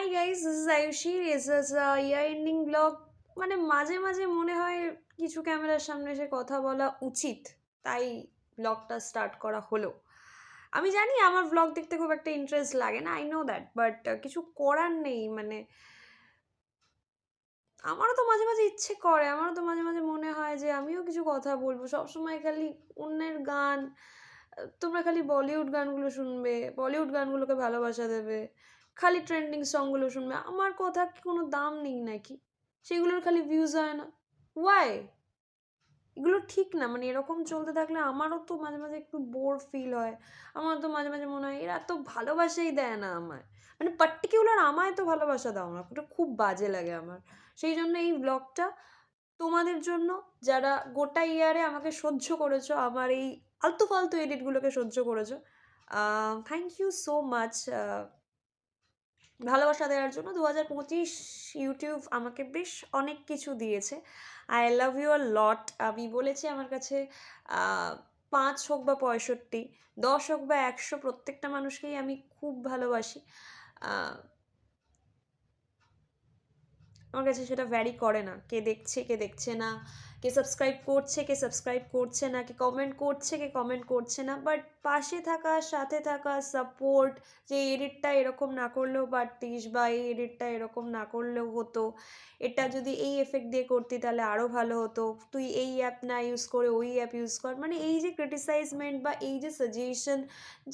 Hi guys, this is Ayushi. This is year ending blog. মানে মাঝে মাঝে মনে হয় কিছু ক্যামেরার সামনে এসে কথা বলা উচিত, তাই ব্লগটা স্টার্ট করা হলো। আমি জানি আমার ব্লগ দেখতে খুব একটা ইন্টারেস্ট লাগে না, আই নো দ্যাট, বাট কিছু করার নেই। মানে আমারও তো মাঝে মাঝে ইচ্ছে করে, আমারও তো মাঝে মাঝে মনে হয় যে আমিও কিছু কথা বলবো। সবসময় খালি অন্যের গান, তোমরা খালি বলিউড গানগুলো শুনবে, বলিউড গানগুলোকে ভালোবাসা দেবে, খালি ট্রেন্ডিং সংগুলো শুনবে। আমার কথা কি কোনো দাম নেই নাকি? সেগুলোর খালি ভিউজ হয় না, ওয়াই? এগুলো ঠিক না। মানে এরকম চলতে থাকলে আমারও তো মাঝে মাঝে একটু বোর ফিল হয়। আমার তো মাঝে মাঝে মনে হয় এরা তো ভালোবাসাই দেয় না আমায়। মানে পার্টিকুলার আমায় তো ভালোবাসা দাও না, ওটা খুব বাজে লাগে আমার। সেই জন্য এই ব্লগটা তোমাদের জন্য, যারা গোটা ইয়ারে আমাকে সহ্য করেছো, আমার এই আলতু ফালতু এডিটগুলোকে সহ্য করেছো। থ্যাংক ইউ সো মাচ ভালোবাসা দেওয়ার জন্য। 2025 ইউটিউব আমাকে বেশ অনেক কিছু দিয়েছে। আই লাভ ইউ আ লট। আমি বলেছি আমার কাছে 5 হোক বা 65, 10 হোক বা 100, প্রত্যেকটা মানুষকেই আমি খুব ভালোবাসি। আমার কাছে সেটা ভ্যারি করে না, কে দেখছে কে দেখছে না, কে সাবস্ক্রাইব করছে কে সাবস্ক্রাইব করছে না, কে কমেন্ট করছে কে কমেন্ট করছে না, বাট পাশে থাকা, সাথে থাকা, সাপোর্ট, যে এডিটটা এরকম না করলেও পারতিস, বা এই এডিটটা এরকম না করলেও হতো, এটা যদি এই এফেক্ট দিয়ে করতি তাহলে আরও ভালো হতো, তুই এই অ্যাপ না ইউজ করে ওই অ্যাপ ইউজ কর। মানে এই যে ক্রিটিসাইজমেন্ট বা এই যে সাজেশন,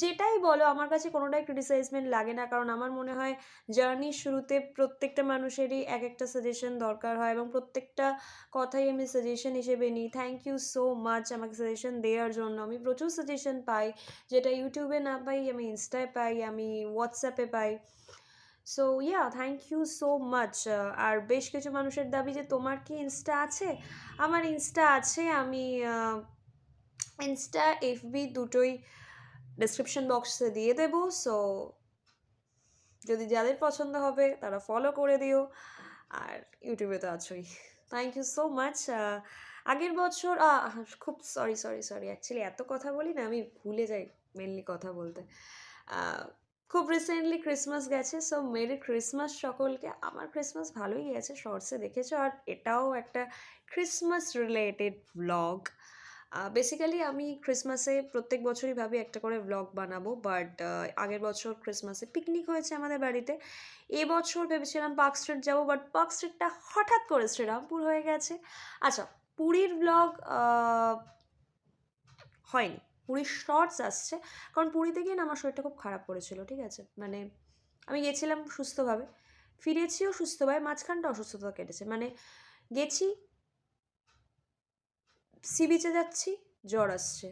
যেটাই বলো, আমার কাছে কোনোটাই ক্রিটিসাইজমেন্ট লাগে না। কারণ আমার মনে হয় জার্নির শুরুতে প্রত্যেকটা মানুষেরই এক একটা সাজেশন দরকার হয়, এবং প্রত্যেকটা কথাই আমি সাজেশন হিসেবে নিই। থ্যাংক ইউ সো মাচ আমাকে সাজেশন দেওয়ার জন্য। আমি প্রচুর সাজেশন পাই, যেটা ইউটিউবে না পাই আমি ইনস্টায় পাই, আমি হোয়াটসঅ্যাপে পাই। So yeah, thank you so much. আর বেশ কিছু মানুষের দাবি যে তোমার কি ইনস্টা আছে? আমার ইনস্টা আছে। আমি ইনস্টা এফবি দুটোই ডেসক্রিপশন বক্সে দিয়ে দেবো। সো যদি যাদের পছন্দ হবে তারা ফলো করে দিও। আর ইউটিউবে তো আছোই। Thank you so much. আগের বছর খুব সরি সরি সরি, অ্যাকচুয়ালি এত কথা বলি না, আমি ভুলে যাই মেনলি কথা বলতে। খুব রিসেন্টলি ক্রিসমাস গেছে, সো মেরি ক্রিসমাস সকলকে। আমার ক্রিসমাস ভালোই গেছে, শর্টসে দেখেছো। আর এটাও একটা ক্রিসমাস রিলেটেড ভ্লগ। বেসিক্যালি আমি ক্রিসমাসে প্রত্যেক বছরই ভাবি একটা করে ভ্লগ বানাবো, বাট আগের বছর ক্রিসমাসে পিকনিক হয়েছে আমাদের বাড়িতে। এবছর ভেবেছিলাম পার্ক স্ট্রিট যাবো, বাট পার্ক স্ট্রিটটা হঠাৎ করে শ্রীরামপুর হয়ে গেছে। আচ্ছা, পুরীর ভ্লগ হয়নি, পুরীর শর্টস আসছে। কারণ পুরীতে গিয়ে না আমার শরীরটা খুব খারাপ করেছিল, ঠিক আছে? মানে আমি গেছিলাম সুস্থভাবে, ফিরেছিও সুস্থভাবে, মাঝখানটা অসুস্থতা কেটেছে। মানে গেছি, সি বিচে যাচ্ছি, জ্বর আসছে,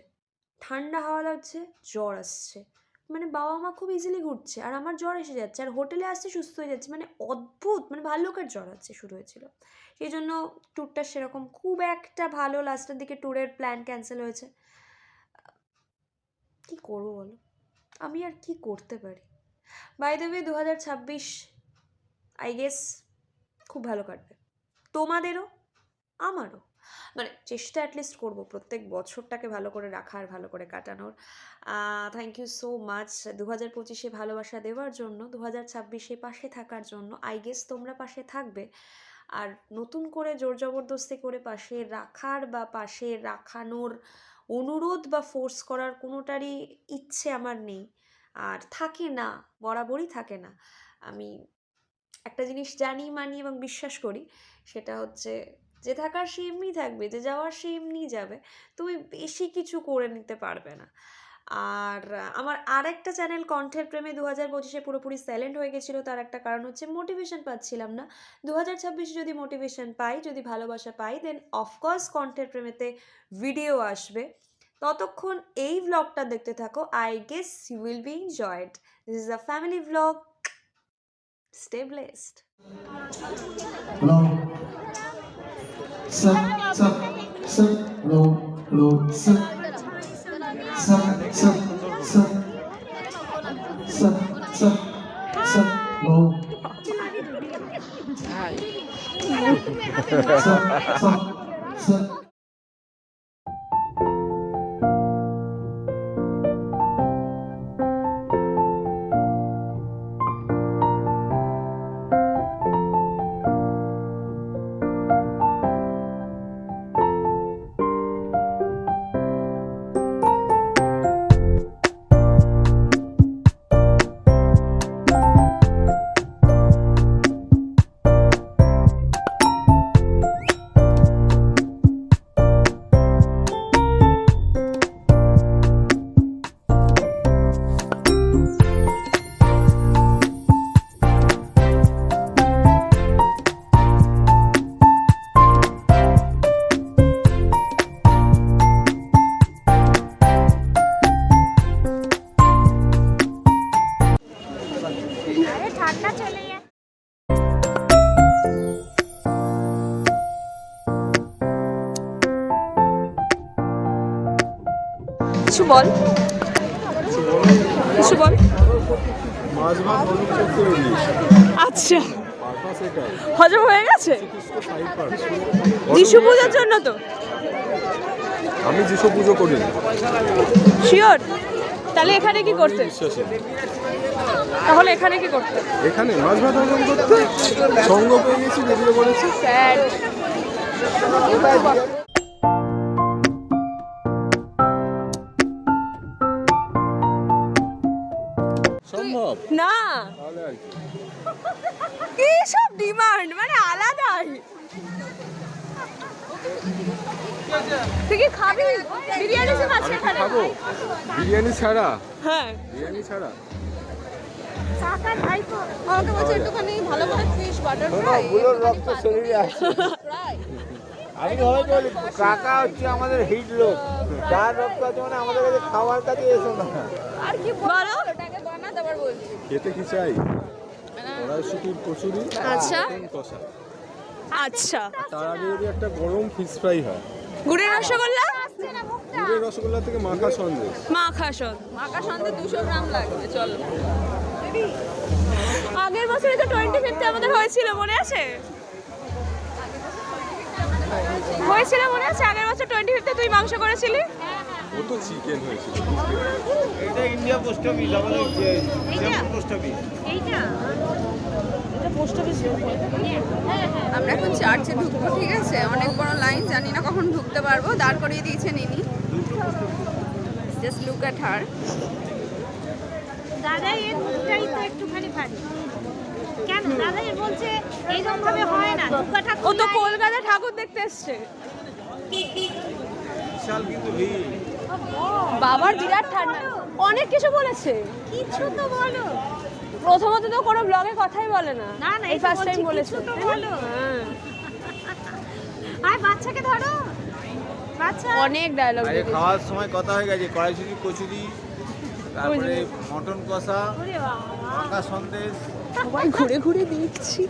ঠান্ডা হাওয়া লাগছে, জ্বর আসছে। মানে বাবা মা খুব ইজিলি ঘুরছে আর আমার জ্বর এসে যাচ্ছে, আর হোটেলে আসছে সুস্থ হয়ে যাচ্ছে। মানে অদ্ভুত, মানে ভাল্লুকের জ্বর আছে শুরু হয়েছিল। সেই জন্য ট্যুরটা সেরকম খুব একটা ভালো, লাস্টের দিকে ট্যুরের প্ল্যান ক্যান্সেল হয়েছে। কি করবো বলো, আমি আর কি করতে পারি? By the way, 2026 I guess খুব ভালো কাটবে, তোমাদেরও আমারও। মানে চেষ্টা অ্যাটলিস্ট করবো প্রত্যেক বছরটাকে ভালো করে রাখার, ভালো করে কাটানোর। থ্যাংক ইউ সো মাচ 2025-এ ভালোবাসা দেওয়ার জন্য, 2026-এ পাশে থাকার জন্য। আই গেস তোমরা পাশে থাকবে। আর নতুন করে জোর জবরদস্তি করে পাশে রাখার বা পাশে রাখানোর অনুরোধ বা ফোর্স করার কোনোটারই ইচ্ছে আমার নেই, আর থাকে না, বরাবরই থাকে না। আমি একটা জিনিস জানি, মানি এবং বিশ্বাস করি, সেটা হচ্ছে যে থাকার সে এমনি থাকবে, যে যাওয়ার সে এমনিই যাবে। তুমি বেশি কিছু করে নিতে পারবে না। আর আমার আরেকটা চ্যানেল কণ্ঠের প্রেমে 2025-এ পুরোপুরি সাইলেন্ট হয়ে গেছিলো। তার একটা কারণ হচ্ছে মোটিভেশন পাচ্ছিলাম না। 2026-এ যদি মোটিভেশন পাই, যদি ভালোবাসা পাই, দেন অফকোর্স কণ্ঠের প্রেমেতে ভিডিও আসবে। ততক্ষণ এই ভ্লগটা দেখতে থাকো। I guess you will be enjoyed. This is a family vlog. Stay blessed. Hello. Sir, sir, sir. Hello, hello, sir. Sir, sir, sir. Sir, sir, sir. Hello. Sir, sir, sir. বল, কিছু বল। মাছ ভাত হলুদ চোখে ইলিশ আচ্ছা, পারপাস এটাই হজম হয়ে গেছে? যিশু পূজার জন্য তো? আমি যিশু পুজো করি না, শিওর? তাহলে এখানে কি করতে? বিশ্বাসী না। তাহলে এখানে কি করতে? এখানে মাছ ভাত হজম করতে সঙ্গ পেয়ে গেছি, বেরিয়ে পড়েছি। স্যাড। সম্ভব না, তাহলে আর কি। কি সব ডিমান্ড, মানে আলাদাই। তুই কি খাবি বিরিয়ানি সব আছে আমি কি এখানে? খাবো বিরিয়ানি ছাড়া? হ্যাঁ, বিরিয়ানি ছাড়া আমাকে বলছে একটুখানি ভালো করে ফিশ বাটার ফ্রাই রক্ত শরীরে আছে আমি হয়তো বলি কাকা হচ্ছে আমাদের হিট লোক, যার রক্ত আছে মানে আমাদের কাছে খাওয়ার কাছে এসো না। আর কি বলো ওটাকে বানাতে আবার বলছি খেতে কি চাই? কড়াইশুটির কচুরি, আচ্ছা। চিকেন কষা, আচ্ছা। তার আগে যদি একটা গরম ফিশ ফ্রাই হয়, গুড়ের রসগোল্লা, গুড়ের রসগোল্লা থেকে মাখা সন্দেশ। মাখা সব। মাখা সন্ধে 200 গ্রাম লাগবে চলো আগের বছরে তো 25th আমাদের হয়েছিল, মনে আছে? হয়েছিল মনে আছে? আগের বছর 25th তুই মাংস করেছিলি। ও তো চিকেন হয়েছিল। এটা ইন্ডিয়া পোস্ট অফিস, আমাদের পোস্ট অফিস। আমরা এখন চার্চে ঢুকবো, ঠিক আছে? অনেক বড় লাইন, জানি না কখন ঢুকতে পারবো। দাঁড় করিয়ে দিয়েছেন ইনি। Just look at her. দাদা এর মুখটাই তো একটুখানি ভারী। কেন দাদা এর বলছে এইরকম ভাবে হয় না, দুর্গা ঠাকুর ও তো কলকাতা ঠাকুর দেখতে এসছে। বিশাল কিন্তু ভিড়। বাবার বিরাট ঠান্ডা, অনেক কিছু বলেছে। কিছু তো বলো। প্রথমত তো কোনো ব্লগে কথাই বলে না। না, না, এই এই তো ফার্স্ট টাইম বলছি, বলেছে। কিছু তো বলো। হ্যাঁ। আর বাচ্চাকে ধরো, বাচ্চা অনেক ডায়লগ আরে খাওয়ার সময় কথা হয়ে গেছে, কড়াইশুটি কচুরি, তারপরে মটন কষা, ওরে বাবা। মাখা সন্দেশ। সবাই ঘুরে ঘুরে দেখছি।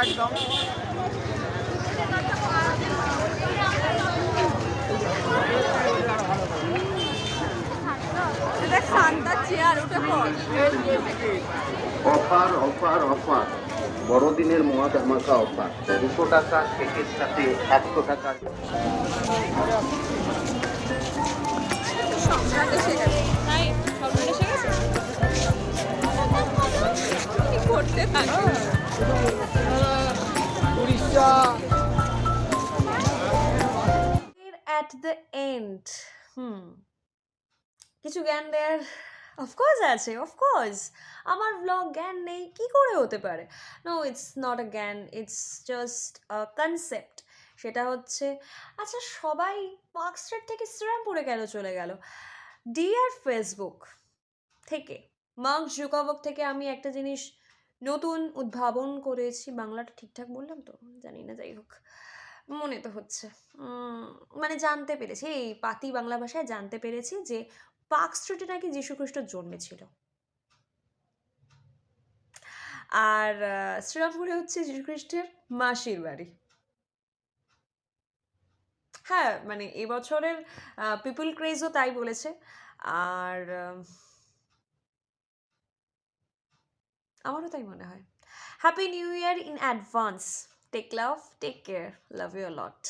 একদম দেখ শান্তা চেয়ার উঠে পড়। অফার অফার অফার বড়দিনের মহা ধামাকা অফার 200 টাকা কেকের সাথে 100 টাকা সম্রাট এসে গেছে। তাই সম্রাট এসে গেছে। কি করতে থাকে? উড়িষ্যা। At the end, কিছু জ্ঞান দেয়ার অফকোর্স আছে, অফকোর্স। আমার ব্লগ জ্ঞান নেই কি করে হতে পারে? নো, ইটস নট আ জ্ঞান, ইটস জাস্ট আ কনসেপ্ট। সেটা হচ্ছে, আচ্ছা সবাই পার্ক স্ট্রিট থেকে শ্রীরামপুরে কেন চলে গেল? ডিয়ার ফেসবুক থেকে, মার্ক জুকারবার্গ থেকে আমি একটা জিনিস নতুন উদ্ভাবন করেছি। বাংলাটা ঠিকঠাক বললাম তো? জানি না, যাই হোক, মনে তো হচ্ছে। মানে জানতে পেরেছি, এই পাতি বাংলা ভাষায় জানতে পেরেছি যে পার্ক স্ট্রিটে নাকি যীশুখ্রিস্ট জন্মেছিল, আর শ্রীরামপুরে হচ্ছে যীশুখ্রিস্টের মাসির বাড়ি। হ্যাঁ, মানে এবছরের পিপল ক্রেজও তাই বলেছে। আর আমারও তাই মনে হয়। Happy new year in advance. Take love, take care, love you lot.